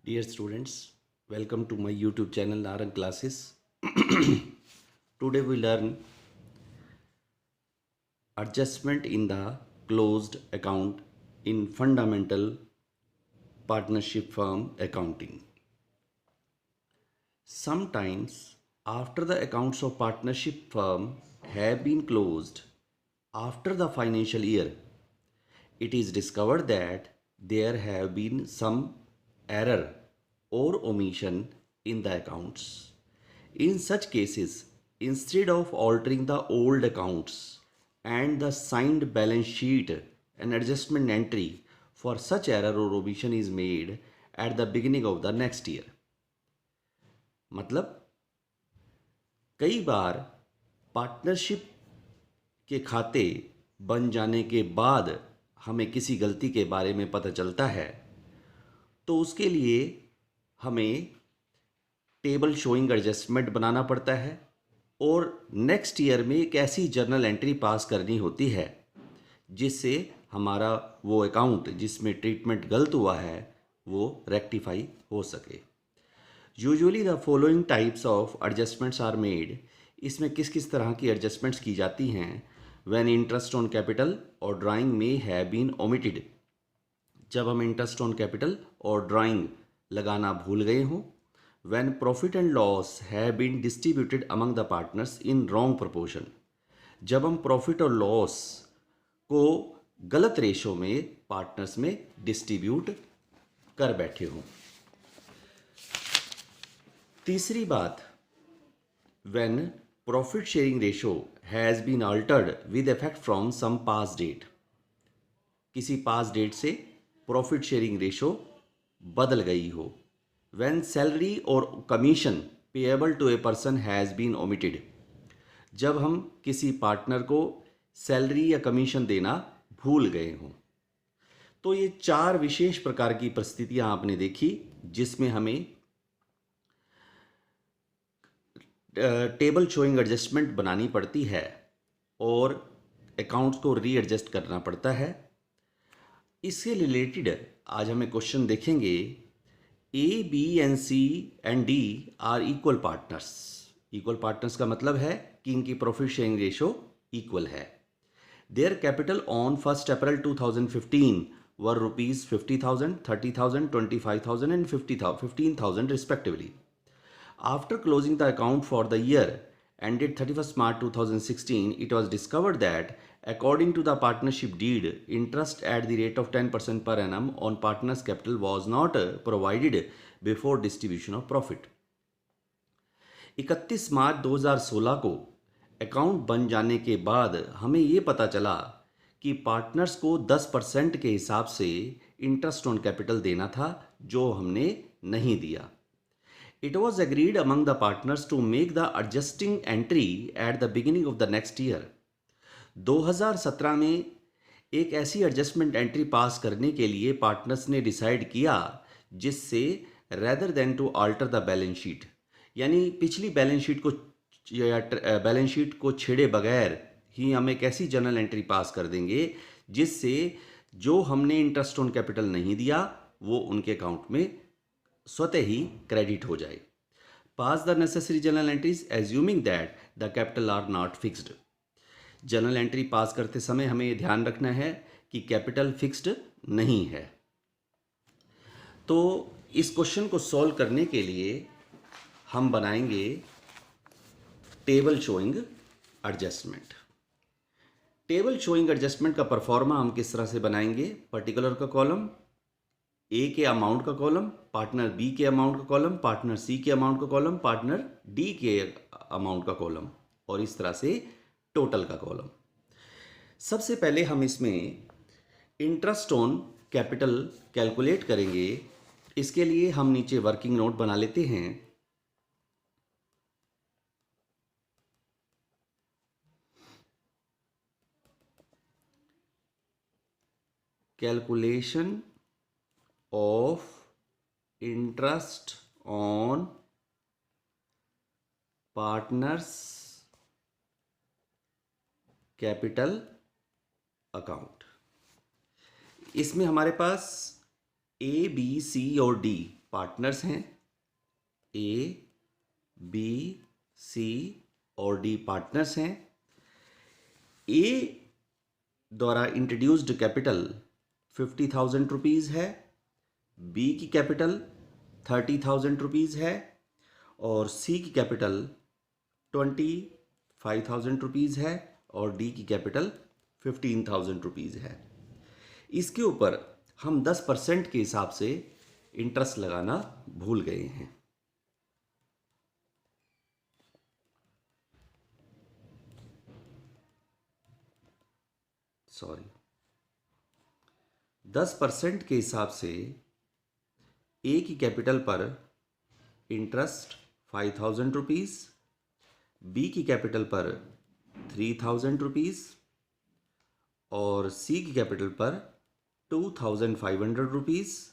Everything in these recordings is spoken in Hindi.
Dear students, welcome to my YouTube channel Narang Classes. Today we learn adjustment in the closed account in fundamental partnership firm accounting. Sometimes after the accounts of partnership firm have been closed after the financial year, it is discovered that there have been some error or omission in the accounts. In such cases, instead of altering the old accounts and the signed balance sheet, an adjustment entry for such error or omission is made at the beginning of the next year. मतलब कई बार पार्टनरशिप के खाते बन जाने के बाद हमें किसी गलती के बारे में पता चलता है, तो उसके लिए हमें टेबल शोइंग एडजस्टमेंट बनाना पड़ता है और नेक्स्ट ईयर में एक ऐसी जर्नल एंट्री पास करनी होती है जिससे हमारा वो अकाउंट जिसमें ट्रीटमेंट गलत हुआ है वो रेक्टिफाई हो सके। Usually the following types of adjustments are made. इसमें किस किस तरह की एडजस्टमेंट्स की जाती हैं? व्हेन इंटरेस्ट ऑन कैपिटल और drawing may have been omitted, जब हम इंटरेस्ट ऑन कैपिटल और ड्राइंग लगाना भूल गए हों। When profit and loss have been distributed among the partners in wrong proportion, जब हम प्रॉफिट और लॉस को गलत रेशो में पार्टनर्स में डिस्ट्रीब्यूट कर बैठे हों। तीसरी बात, when profit sharing ratio has been altered with effect from some past date, किसी पास डेट से प्रॉफिट शेयरिंग रेशो बदल गई हो। व्हेन सैलरी और commission payable to a person has been omitted, जब हम किसी पार्टनर को सैलरी या कमीशन देना भूल गए हों। तो ये चार विशेष प्रकार की परिस्थितियां आपने देखी जिसमें हमें टेबल शोइंग एडजस्टमेंट बनानी पड़ती है और अकाउंट्स को रीएडजस्ट करना पड़ता है। इससे रिलेटेड आज हमें क्वेश्चन देखेंगे। A, B and C and D are equal partners. Equal partners का मतलब है कि इनकी प्रॉफिट शेयरिंग रेशो इक्वल है। Their capital on 1 April 2015 were rupees 50,000, 30,000, 25,000 and 15,000 respectively. After closing the account for the year ended 31st March 2016, it was discovered that according to the partnership deed, interest at the rate of 10% per annum on partners' capital was not provided before distribution of profit. 31 मार्च 2016 को अकाउंट बन जाने के बाद हमें ये पता चला कि पार्टनर्स को 10% के हिसाब से इंटरेस्ट ऑन कैपिटल देना था जो हमने नहीं दिया। It was agreed among the partners to make the adjusting entry at the beginning of the next year. 2017 में एक ऐसी एडजस्टमेंट एंट्री पास करने के लिए पार्टनर्स ने डिसाइड किया जिससे rather than to alter the balance sheet, यानी पिछली बैलेंस शीट को छेड़े बगैर ही हम एक ऐसी जर्नल एंट्री पास कर देंगे जिससे जो हमने इंटरेस्ट ऑन कैपिटल नहीं दिया वो उनके अकाउंट में स्वतः ही क्रेडिट हो जाए। Pass the necessary journal entries assuming that the capital are not fixed. Journal entry pass करते समय हमें ध्यान रखना है कि कैपिटल फिक्स्ड नहीं है। तो इस क्वेश्चन को सॉल्व करने के लिए हम बनाएंगे table showing adjustment. Table showing adjustment का परफॉर्मा हम किस तरह से बनाएंगे? पर्टिकुलर का कॉलम, ए के अमाउंट का कॉलम, पार्टनर बी के अमाउंट का कॉलम, पार्टनर सी के अमाउंट का कॉलम, पार्टनर डी के अमाउंट का कॉलम और इस तरह से टोटल का कॉलम। सबसे पहले हम इसमें इंटरेस्ट ऑन कैपिटल कैलकुलेट करेंगे। इसके लिए हम नीचे वर्किंग नोट बना लेते हैं। Calculation of interest on partners capital account। इसमें हमारे पास ए, बी, सी और डी पार्टनर्स हैं, ए, बी, सी और डी पार्टनर्स हैं। ए द्वारा इंट्रोड्यूस्ड कैपिटल 50,000 रुपीज़ है, बी की कैपिटल 30,000 रुपीज़ है और सी की कैपिटल 25,000 रुपीज़ है और डी की कैपिटल 15,000 रुपीज़ है। इसके ऊपर हम 10% के हिसाब से इंटरेस्ट लगाना भूल गए हैं। सॉरी, 10% के हिसाब से ए की कैपिटल पर इंटरेस्ट 5,000 रुपीज़, बी की कैपिटल पर 3,000 रुपीज़ और सी की कैपिटल पर 2,500 रुपीज़,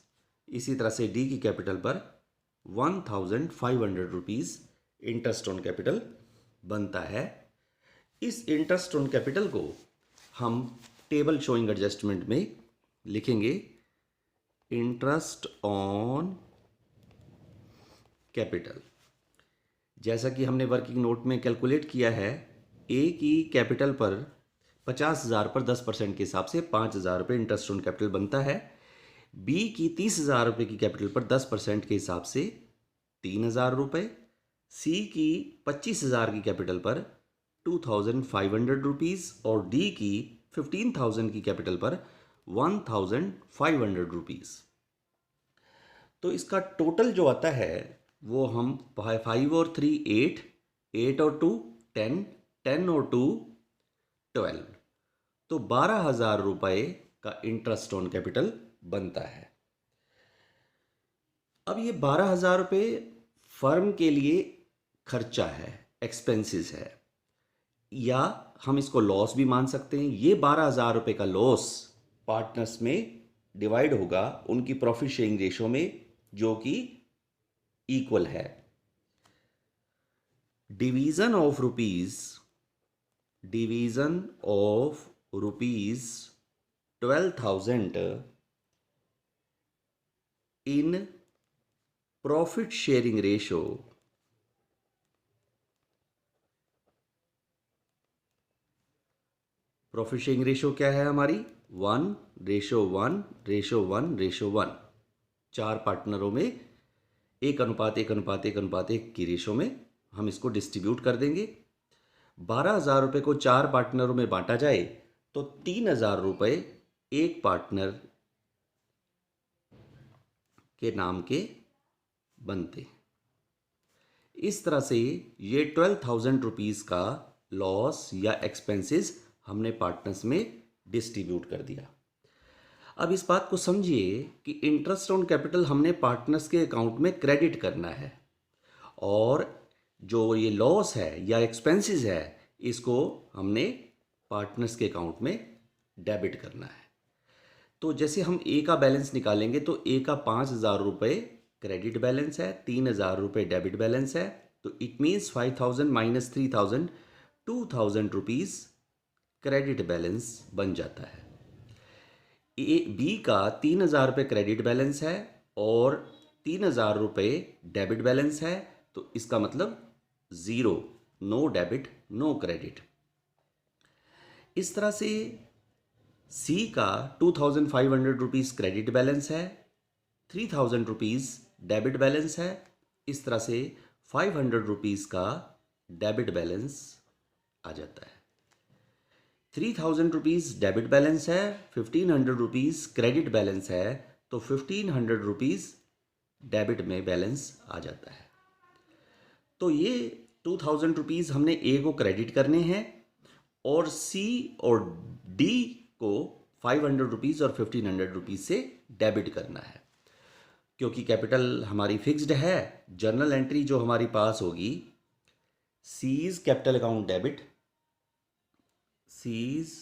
इसी तरह से डी की कैपिटल पर 1,500 रुपीज़ इंटरेस्ट ऑन कैपिटल बनता है। इस इंटरेस्ट ऑन कैपिटल को हम टेबल शोइंग एडजस्टमेंट में लिखेंगे इंटरेस्ट ऑन कैपिटल। जैसा कि हमने वर्किंग नोट में कैलकुलेट किया है, ए की कैपिटल पर 50,000 पर 10% के हिसाब से 5,000 रुपये इंटरेस्ट ऑन कैपिटल बनता है। बी की 30,000 रुपये की कैपिटल पर 10% के हिसाब से 3,000 रुपये, सी की 25,000 की कैपिटल पर 2,500 रुपीज़ और डी की 15,000 की कैपिटल पर 1,500 रुपीज़। तो इसका टोटल जो आता है वो हम 5 और 3 8, 8 और 2 10, 10 और 2 12, तो 12,000 रुपये का इंटरेस्ट ऑन कैपिटल बनता है। अब ये 12,000 रुपये फर्म के लिए खर्चा है, एक्सपेंसेस है, या हम इसको लॉस भी मान सकते हैं। ये 12,000 रुपये का लॉस पार्टनर्स में डिवाइड होगा उनकी प्रॉफिट शेयरिंग रेशो में, जो कि इक्वल है। Division of rupees 12,000 in profit sharing ratio profit sharing ratio क्या है हमारी? 1:1:1:1:1। 4 पार्टनरों में 1:1:1:1 की रेशो में हम इसको डिस्ट्रीब्यूट कर देंगे। 12,000 रुपये को 4 पार्टनरों में बांटा जाए तो 3,000 रुपये एक पार्टनर के नाम के बनते। इस तरह से ये 12,000 रुपीज़ का लॉस या एक्सपेंसेस हमने पार्टनर्स में डिस्ट्रीब्यूट कर दिया। अब इस बात को समझिए कि इंटरेस्ट ऑन कैपिटल हमने पार्टनर्स के अकाउंट में क्रेडिट करना है और जो ये लॉस है या एक्सपेंसेस है इसको हमने पार्टनर्स के अकाउंट में डेबिट करना है। तो जैसे हम ए का बैलेंस निकालेंगे तो ए का 5,000 रुपये क्रेडिट बैलेंस है, 3,000 रुपये डेबिट बैलेंस है, तो it means 5,000 minus 3,000 2,000 rupees credit balance बन जाता है। बी का 3,000 रुपये क्रेडिट बैलेंस है और 3,000 रुपये डेबिट बैलेंस है, तो इसका मतलब 0, नो डेबिट नो क्रेडिट। इस तरह से सी का 2,500 रुपीज़ क्रेडिट बैलेंस है, 3,000 रुपीज़ डेबिट बैलेंस है, इस तरह से 500 रुपीज़ का डेबिट बैलेंस आ जाता है। 3,000 रुपीज़ डेबिट बैलेंस है, 1,500 रुपीज़ क्रेडिट बैलेंस है, तो 1,500 रुपीज़ डेबिट में बैलेंस आ जाता है। तो ये 2,000 रुपीज़ हमने ए को क्रेडिट करने हैं और सी और डी को 500 रुपीज़ और 1,500 रुपीज़ से डेबिट करना है। क्योंकि कैपिटल हमारी फिक्स्ड है, जर्नल एंट्री जो हमारी पास होगी, C's capital account debit, C's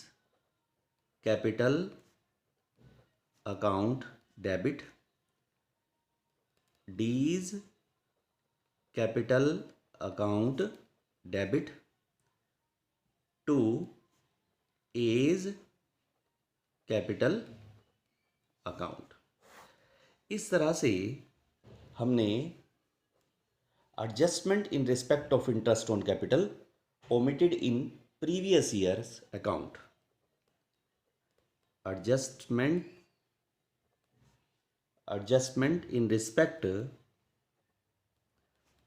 capital account debit, D's capital account debit to A's capital account. इस तरह से हमने adjustment in respect of interest on capital omitted in previous year's account. Adjustment in respect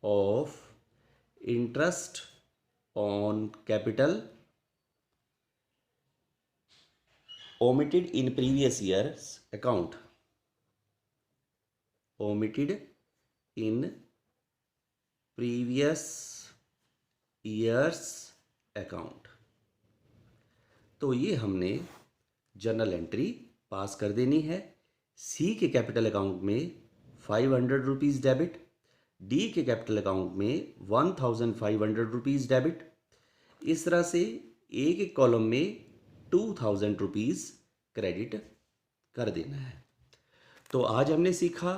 of interest on capital omitted in previous year's account. Omitted in previous year's account. तो ये हमने जर्नल एंट्री पास कर देनी है। सी के कैपिटल अकाउंट में 500 रुपीज़ डेबिट, डी के कैपिटल अकाउंट में 1500 रुपीज़ डेबिट। इस तरह से ए के कॉलम में 2000 रुपीज़ क्रेडिट कर देना है। तो आज हमने सीखा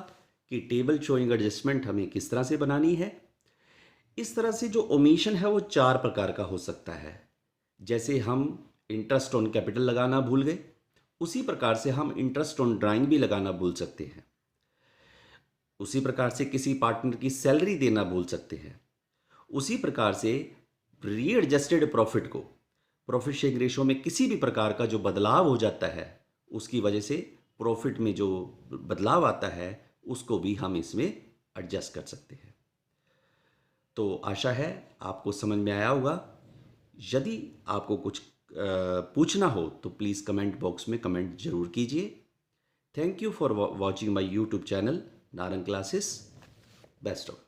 कि टेबल शोइंग एडजस्टमेंट हमें किस तरह से बनानी है। इस तरह से जो ओमिशन है वो 4 प्रकार का हो सकता है। जैसे हम इंटरेस्ट ऑन कैपिटल लगाना भूल गए, उसी प्रकार से हम इंटरेस्ट ऑन ड्राइंग भी लगाना भूल सकते हैं। उसी प्रकार से किसी पार्टनर की सैलरी देना भूल सकते हैं। उसी प्रकार से रीएडजस्टेड प्रॉफिट को, प्रॉफिट शेयरिंग रेशो में किसी भी प्रकार का जो बदलाव हो जाता है उसकी वजह से प्रॉफिट में जो बदलाव आता है उसको भी हम इसमें एडजस्ट कर सकते हैं। तो आशा है आपको समझ में आया होगा। यदि आपको कुछ पूछना हो तो प्लीज़ कमेंट बॉक्स में कमेंट ज़रूर कीजिए। Thank you for watching my YouTube channel Narang classes. Best of